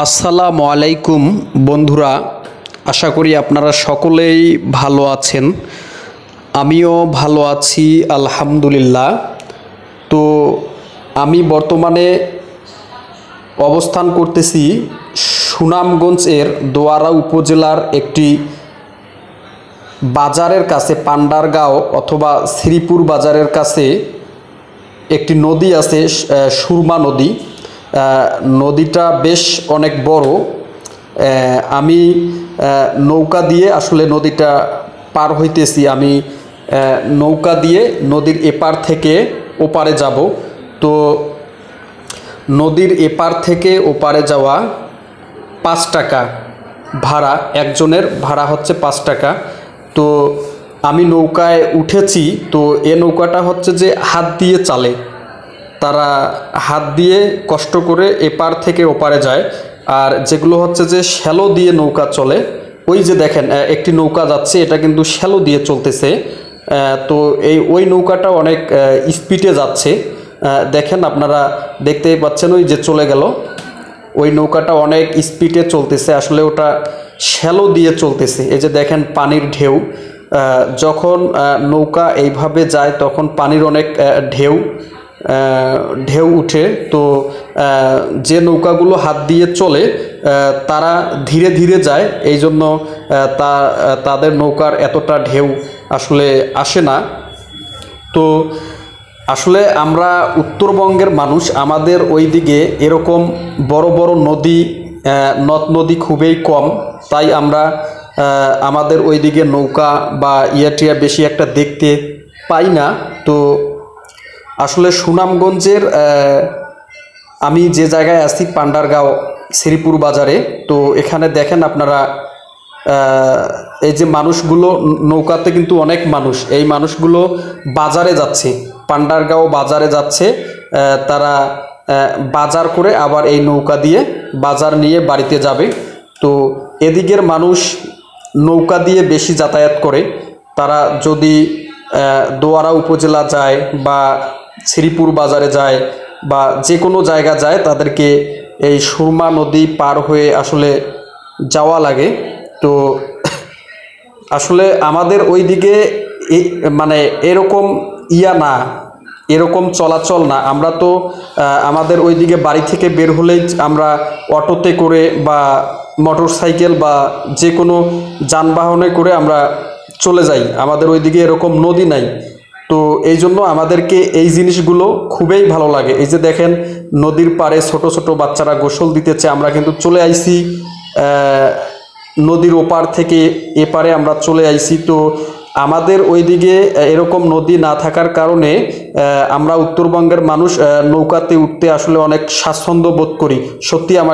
আসসালামু আলাইকুম বন্ধুরা, আশা করি আপনারা সকলেই ভালো আছেন। আমিও ভালো আছি আলহামদুলিল্লাহ। তো আমি বর্তমানে অবস্থান করতেছি সুনামগঞ্জের দোয়ারা উপজেলার একটি বাজারের কাছে, পান্ডারগাঁও অথবা শ্রীপুর বাজারের কাছে একটি নদী আছে, সুরমা নদী। নদীটা বেশ অনেক বড়। আমি নৌকা দিয়ে আসলে নদীটা পার হইতেছি। আমি নৌকা দিয়ে নদীর এপার থেকে ওপারে যাব। তো নদীর এপার থেকে ওপারে যাওয়া 5 টাকা ভাড়া, একজনের ভাড়া হচ্ছে 5 টাকা। তো আমি নৌকায় উঠেছি। তো এ নৌকাটা হচ্ছে যে হাত দিয়ে চালে, তারা হাত দিয়ে কষ্ট করে এপার থেকে ওপারে যায়। আর যেগুলো হচ্ছে যে শ্যালো দিয়ে নৌকা চলে, ওই যে দেখেন একটি নৌকা যাচ্ছে, এটা কিন্তু শ্যালো দিয়ে চলতেছে। তো ওই নৌকাটা অনেক স্পিডে যাচ্ছে। দেখেন, আপনারা দেখতেই পাচ্ছেন, ওই যে চলে গেল। ওই নৌকাটা অনেক স্পিডে চলতেছে, আসলে ওটা শ্যালো দিয়ে চলতেছে। এই যে দেখেন পানির ঢেউ, যখন নৌকা এইভাবে যায় তখন পানির অনেক ঢেউ উঠে। তো যে নৌকাগুলো হাত দিয়ে চলে তারা ধীরে ধীরে যায়, এই জন্য তাদের নৌকার এতটা ঢেউ আসলে আসে না। তো আসলে আমরা উত্তরবঙ্গের মানুষ, আমাদের ওই দিকে এরকম বড় বড় নদী, নদ নদী খুবই কম। তাই আমরা আমাদের ওই দিকে নৌকা বা ইয়াটিয়া বেশি একটা দেখতে পাই না। তো আসলে সুনামগঞ্জের আমি যে জায়গায় আছি, পান্ডারগাঁও শ্রীপুর বাজারে। তো এখানে দেখেন আপনারা, এই যে মানুষগুলো নৌকাতে কিন্তু অনেক মানুষ, এই মানুষগুলো বাজারে যাচ্ছে, পান্ডারগাঁও বাজারে যাচ্ছে। তারা বাজার করে আবার এই নৌকা দিয়ে বাজার নিয়ে বাড়িতে যাবে। তো এদিকের মানুষ নৌকা দিয়ে বেশি যাতায়াত করে। তারা যদি দোয়ারা উপজেলা যায় বা শ্রীপুর বাজারে যায় বা যে কোনো জায়গা যায়, তাদেরকে এই সুরমা নদী পার হয়ে আসলে যাওয়া লাগে। তো আসলে আমাদের ওই দিকে মানে এরকম না, এরকম চলাচল না। আমরা তো আমাদের ওই দিকে বাড়ি থেকে বের হলেই আমরা অটোতে করে বা মোটর সাইকেল বা যে কোনো যানবাহনে করে আমরা চলে যাই। আমাদের ওই দিকে এরকম নদী নাই। তো এই জন্য আমাদেরকে এই জিনিসগুলো খুবই ভালো লাগে। এই যে দেখেন নদীর পাড়ে ছোট ছোট বাচ্চারা গোসল দিতেছে। আমরা কিন্তু চলে আইছি নদীর ওপার থেকে এপারে আমরা চলে আইছি। তো আমাদের ওই দিকে এরকম নদী না থাকার কারণে আমরা উত্তরবঙ্গের মানুষ নৌকাতে উঠতে আসলে অনেক স্বাচ্ছন্দ্য বোধ করি। সত্যি আমার